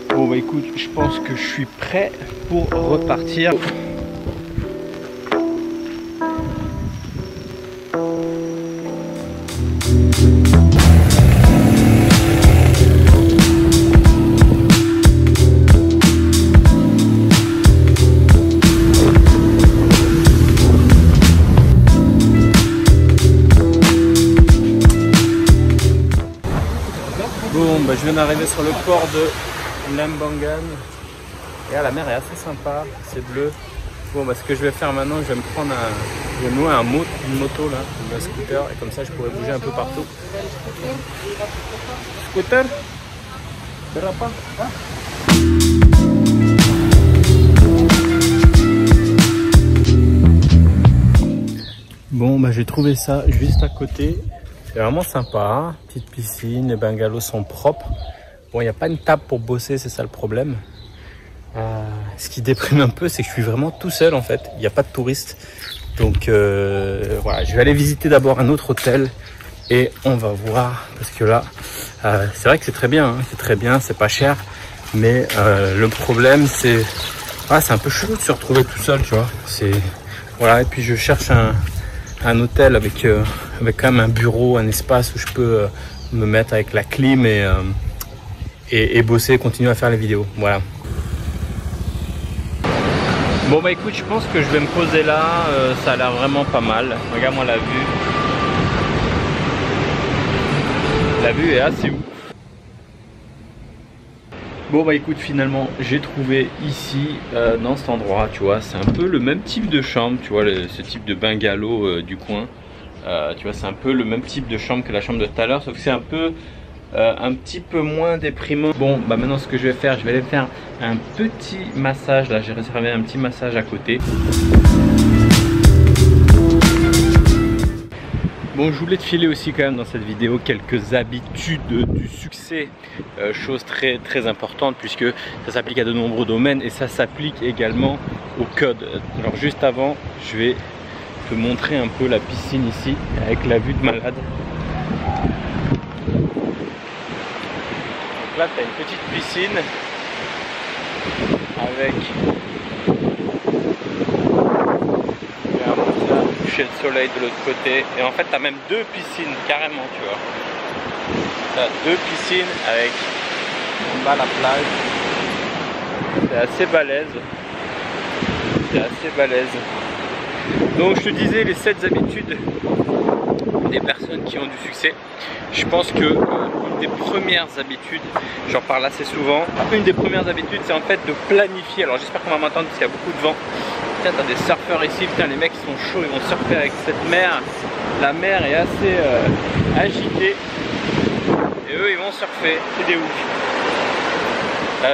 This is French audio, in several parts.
Bon bah écoute, je pense que je suis prêt pour repartir. Bon bah je viens d'arriver sur le port de Lambangan et la mer est assez sympa, c'est bleu. Bon bah ce que je vais faire maintenant, je vais me prendre je vais me louer une moto là, un scooter, et comme ça je pourrai bouger un peu partout. Scooter? Berapa? Bon bah j'ai trouvé ça juste à côté. C'est vraiment sympa, hein, petite piscine, les bungalows sont propres. Bon, il n'y a pas une table pour bosser, c'est ça le problème. Ce qui déprime un peu, c'est que je suis vraiment tout seul en fait. Il n'y a pas de touristes. Donc voilà, je vais aller visiter d'abord un autre hôtel et on va voir. Parce que là, c'est vrai que c'est très bien, hein, c'est très bien, c'est pas cher. Mais le problème, c'est un peu chelou de se retrouver tout seul, tu vois. Voilà, et puis je cherche un hôtel avec quand même un bureau, un espace où je peux me mettre avec la clim et bosser, continuer à faire les vidéos. Voilà. Bon bah écoute, je pense que je vais me poser là, ça a l'air vraiment pas mal. Regarde-moi la vue. La vue est assez ouf. Bon bah écoute, finalement j'ai trouvé ici dans cet endroit, tu vois, c'est un peu le même type de chambre, tu vois, ce type de bungalow du coin. Tu vois, c'est un peu le même type de chambre que la chambre de tout à l'heure, sauf que c'est un petit peu moins déprimant. Bon bah maintenant ce que je vais faire, je vais aller faire un petit massage. Là j'ai réservé un petit massage à côté. Bon, je voulais te filer aussi quand même dans cette vidéo quelques habitudes du succès, chose très très importante puisque ça s'applique à de nombreux domaines et ça s'applique également au code. Alors juste avant, je vais te montrer un peu la piscine ici avec la vue de malade. Donc là, tu as une petite piscine avec coucher de soleil de l'autre côté, et en fait tu as même deux piscines carrément, tu vois. Tu as deux piscines avec en bas la plage. C'est assez balèze. C'est assez balèze. Donc je te disais les 7 habitudes des personnes qui ont du succès. Je pense que une des premières habitudes, j'en parle assez souvent, une des premières habitudes c'est en fait de planifier. Alors j'espère qu'on va m'entendre parce qu'il y a beaucoup de vent. Putain, t'as des surfeurs ici, putain, les mecs sont chauds, ils vont surfer avec cette mer. La mer est assez agitée et eux ils vont surfer, c'est des ouf.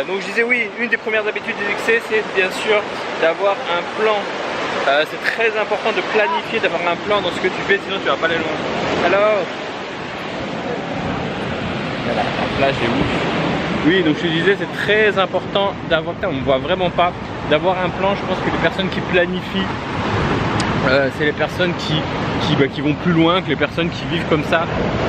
Donc je disais oui, une des premières habitudes du succès c'est bien sûr d'avoir un plan. C'est très important de planifier, d'avoir un plan dans ce que tu fais, sinon tu vas pas aller loin. Alors, voilà, la plage est ouf. Oui, donc je te disais, c'est très important d'avoir, on ne voit vraiment pas, d'avoir un plan. Je pense que les personnes qui planifient, c'est les personnes qui vont plus loin que les personnes qui vivent comme ça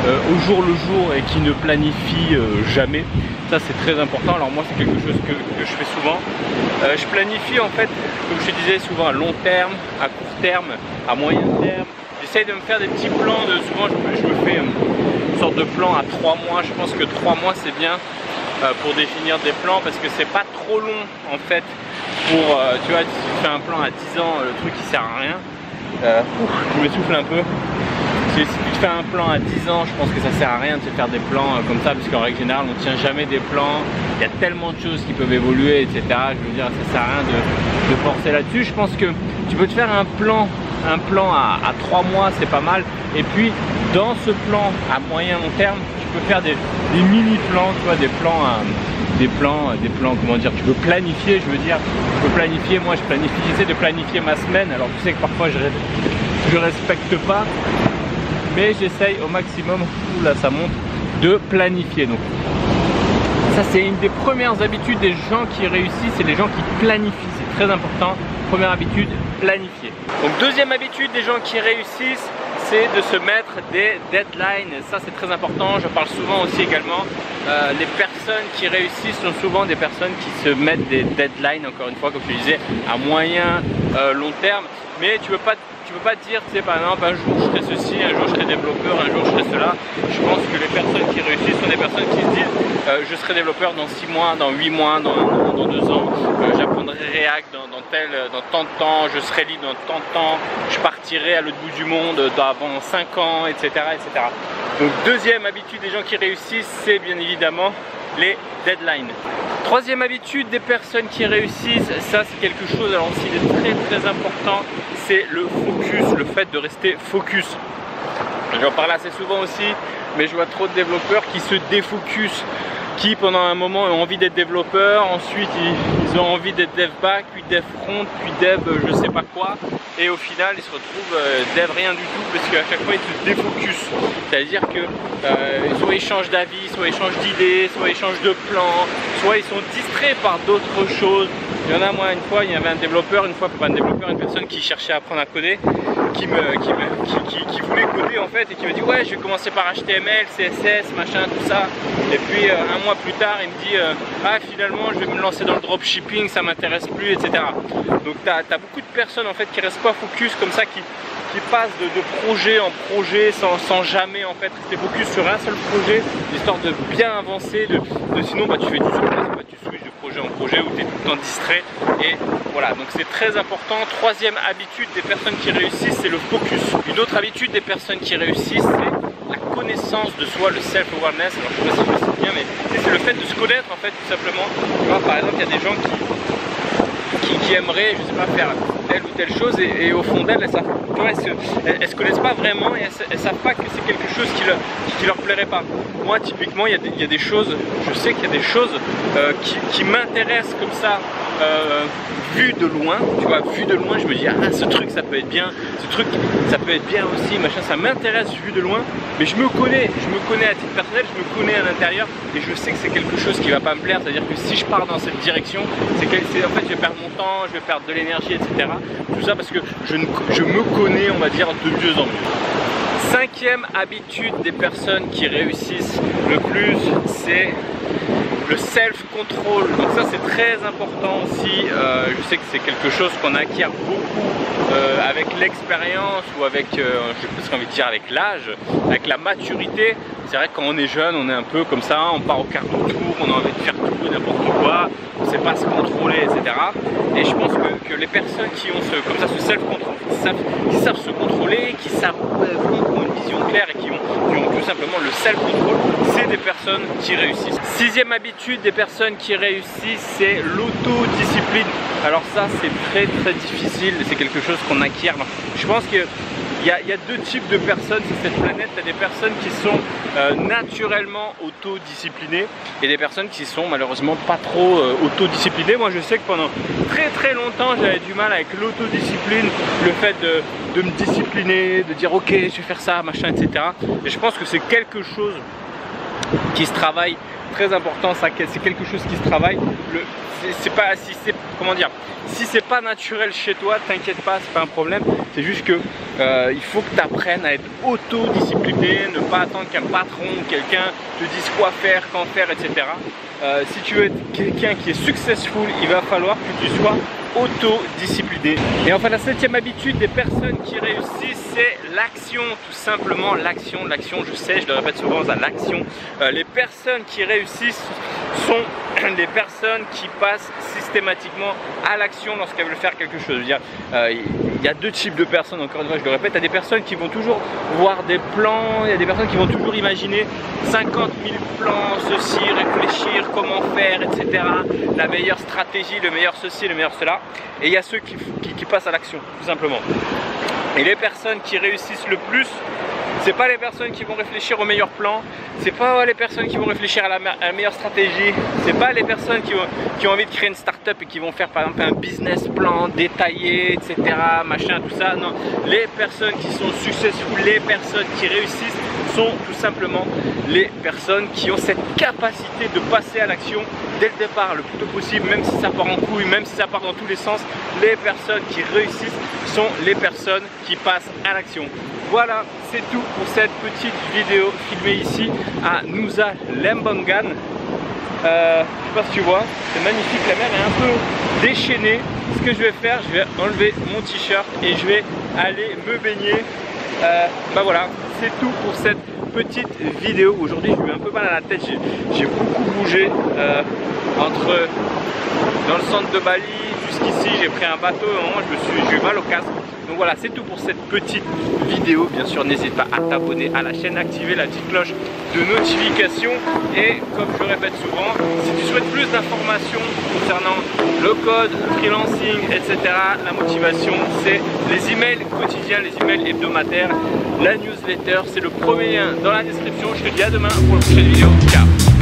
au jour le jour et qui ne planifient jamais. Ça c'est très important. Alors moi c'est quelque chose que je fais souvent. Je planifie en fait, comme je te disais, souvent à long terme, à court terme, à moyen terme. J'essaye de me faire des petits plans, souvent je me fais une sorte de plan à 3 mois. Je pense que 3 mois c'est bien pour définir des plans parce que c'est pas trop long en fait pour, tu vois, si tu fais un plan à 10 ans, le truc il sert à rien. Je m'essouffle un peu. Si tu te fais un plan à 10 ans, je pense que ça sert à rien de se faire des plans comme ça, parce qu'en règle générale on ne tient jamais des plans, il y a tellement de choses qui peuvent évoluer, etc. Je veux dire, ça sert à rien de forcer là-dessus. Je pense que tu peux te faire un plan à 3 mois, c'est pas mal, et puis dans ce plan à moyen long terme, tu peux faire des mini-plans, tu vois, des plans, comment dire, tu peux planifier, je veux dire, tu peux planifier, moi j'essaie de planifier ma semaine, alors tu sais que parfois je respecte pas, mais j'essaye au maximum, oula ça monte, de planifier. Donc ça c'est une des premières habitudes des gens qui réussissent, c'est les gens qui planifient, c'est très important. Première habitude, planifier. Donc deuxième habitude des gens qui réussissent, c'est de se mettre des deadlines. Ça c'est très important, je parle souvent aussi également. Les personnes qui réussissent sont souvent des personnes qui se mettent des deadlines, encore une fois comme je disais, à moyen, long terme. Mais tu peux pas dire, tu sais, par exemple, un jour je ferai ceci, un jour je serai développeur, un jour je ferai cela. Je pense que les personnes qui réussissent sont des personnes qui se disent je serai développeur dans 6 mois, dans 8 mois, dans 2 ans, j'apprendrai React dans tant de temps, je serai lead dans tant de temps, je partirai à l'autre bout du monde avant 5 ans, etc., etc. Donc deuxième habitude des gens qui réussissent, c'est bien évidemment les deadlines. Troisième habitude des personnes qui réussissent, ça c'est quelque chose alors aussi de très important, c'est le focus, le fait de rester focus. J'en parle assez souvent aussi, mais je vois trop de développeurs qui se défocus, qui pendant un moment ont envie d'être développeurs, ensuite ils ont envie d'être dev back, puis dev front, puis dev je sais pas quoi, et au final ils se retrouvent dev rien du tout parce qu'à chaque fois ils se défocus. C'est-à-dire que soit ils changent d'avis, soit ils changent d'idée, soit ils changent de plan, soit ils sont distraits par d'autres choses. Il y en a, moi une fois, il y avait un développeur, une personne qui cherchait à apprendre à coder, qui voulait coder en fait et qui me dit ouais je vais commencer par HTML, CSS, machin, tout ça. Et puis un mois plus tard il me dit ah finalement je vais me lancer dans le dropshipping, ça m'intéresse plus, etc. Donc tu as beaucoup de personnes en fait qui restent pas focus comme ça, qui passent de projet en projet sans jamais en fait rester focus sur un seul projet, histoire de bien avancer, sinon bah, tu fais du surplace, tu switches de projet en projet où tu es tout le temps distrait. Et voilà, donc c'est très important. Troisième habitude des personnes qui réussissent, c'est le focus. Une autre habitude des personnes qui réussissent, c'est la connaissance de soi, le self-awareness. Alors je sais pas si je le sais bien, mais c'est le fait de se connaître en fait tout simplement. Tu vois, par exemple, il y a des gens qui aimeraient, je sais pas, faire telle ou telle chose et au fond d'elles, elles se connaissent pas vraiment et elles savent pas que c'est quelque chose qui leur plairait pas. Moi typiquement il y a des choses, je sais qu'il y a des choses qui m'intéressent comme ça, vu de loin, tu vois, vu de loin je me dis ah ce truc ça peut être bien, ce truc ça peut être bien aussi, machin, ça m'intéresse vu de loin, mais je me connais à titre personnel, je me connais à l'intérieur et je sais que c'est quelque chose qui va pas me plaire, c'est à dire que si je pars dans cette direction, en fait je vais perdre mon temps, je vais perdre de l'énergie, etc. Tout ça parce que je me connais, on va dire, de mieux en mieux. Cinquième habitude des personnes qui réussissent le plus, c'est le self-control. Donc ça c'est très important aussi, je sais que c'est quelque chose qu'on acquiert beaucoup avec l'expérience ou avec, j'ai presque envie de dire avec l'âge, avec la maturité. C'est vrai que quand on est jeune, on est un peu comme ça, on part au quart de tour, on a envie de faire tout et n'importe quoi, on ne sait pas se contrôler, etc. Et je pense que les personnes qui ont ce self-control, qui savent se contrôler, qui savent ont une vision claire et qui ont tout simplement le self-control, c'est des personnes qui réussissent. Sixième habitude des personnes qui réussissent, c'est l'autodiscipline. Alors ça c'est très difficile, c'est quelque chose qu'on acquiert. Je pense que il y a deux types de personnes sur cette planète. Il y a des personnes qui sont naturellement autodisciplinées et des personnes qui sont malheureusement pas trop autodisciplinées. Moi je sais que pendant très longtemps j'avais du mal avec l'autodiscipline, le fait de me discipliner, de dire ok je vais faire ça, machin, etc. Et je pense que c'est quelque chose qui se travaille, très important, ça c'est quelque chose qui se travaille. C'est pas, si c'est pas naturel chez toi, t'inquiète pas, c'est pas un problème. C'est juste que il faut que tu apprennes à être autodiscipliné, ne pas attendre qu'un patron ou quelqu'un te dise quoi faire, quand faire, etc. Si tu veux être quelqu'un qui est successful, il va falloir que tu sois autodiscipliné. Et enfin la septième habitude des personnes qui réussissent, c'est l'action, tout simplement l'action, je sais, je le répète souvent, l'action. Les personnes qui réussissent sont les personnes qui passent systématiquement à l'action lorsqu'elles veulent faire quelque chose. Je veux dire, il y a deux types de personnes, encore une fois je le répète, il y a des personnes qui vont toujours voir des plans, il y a des personnes qui vont toujours imaginer 50 000 plans, ceci, réfléchir, comment faire, etc. La meilleure stratégie, le meilleur ceci, le meilleur cela. Et il y a ceux qui passent à l'action, tout simplement. Et les personnes qui réussissent le plus, c'est pas les personnes qui vont réfléchir au meilleur plan, c'est pas les personnes qui vont réfléchir à la meilleure stratégie, c'est pas les personnes qui ont envie de créer une start-up et qui vont faire par exemple un business plan détaillé, etc. machin, tout ça. Non, les personnes qui sont successful, les personnes qui réussissent sont tout simplement les personnes qui ont cette capacité de passer à l'action dès le départ, le plus tôt possible, même si ça part en couille, même si ça part dans tous les sens. Les personnes qui réussissent sont les personnes qui passent à l'action. Voilà, c'est tout pour cette petite vidéo filmée ici à Nusa Lembongan. Je sais pas si tu vois, c'est magnifique, la mer est un peu déchaînée. Ce que je vais faire, je vais enlever mon t-shirt et je vais aller me baigner. Bah voilà, c'est tout pour cette petite vidéo. Aujourd'hui j'ai eu un peu mal à la tête, j'ai beaucoup bougé entre dans le centre de Bali jusqu'ici, j'ai pris un bateau et au moment j'ai eu mal au casque. Donc voilà, c'est tout pour cette petite vidéo. Bien sûr, n'hésite pas à t'abonner à la chaîne, activer la petite cloche de notification. Et comme je le répète souvent, si tu souhaites plus d'informations concernant le code, freelancing, etc., la motivation, c'est les emails quotidiens, les emails hebdomadaires, la newsletter, c'est le premier lien dans la description. Je te dis à demain pour la prochaine vidéo. Ciao!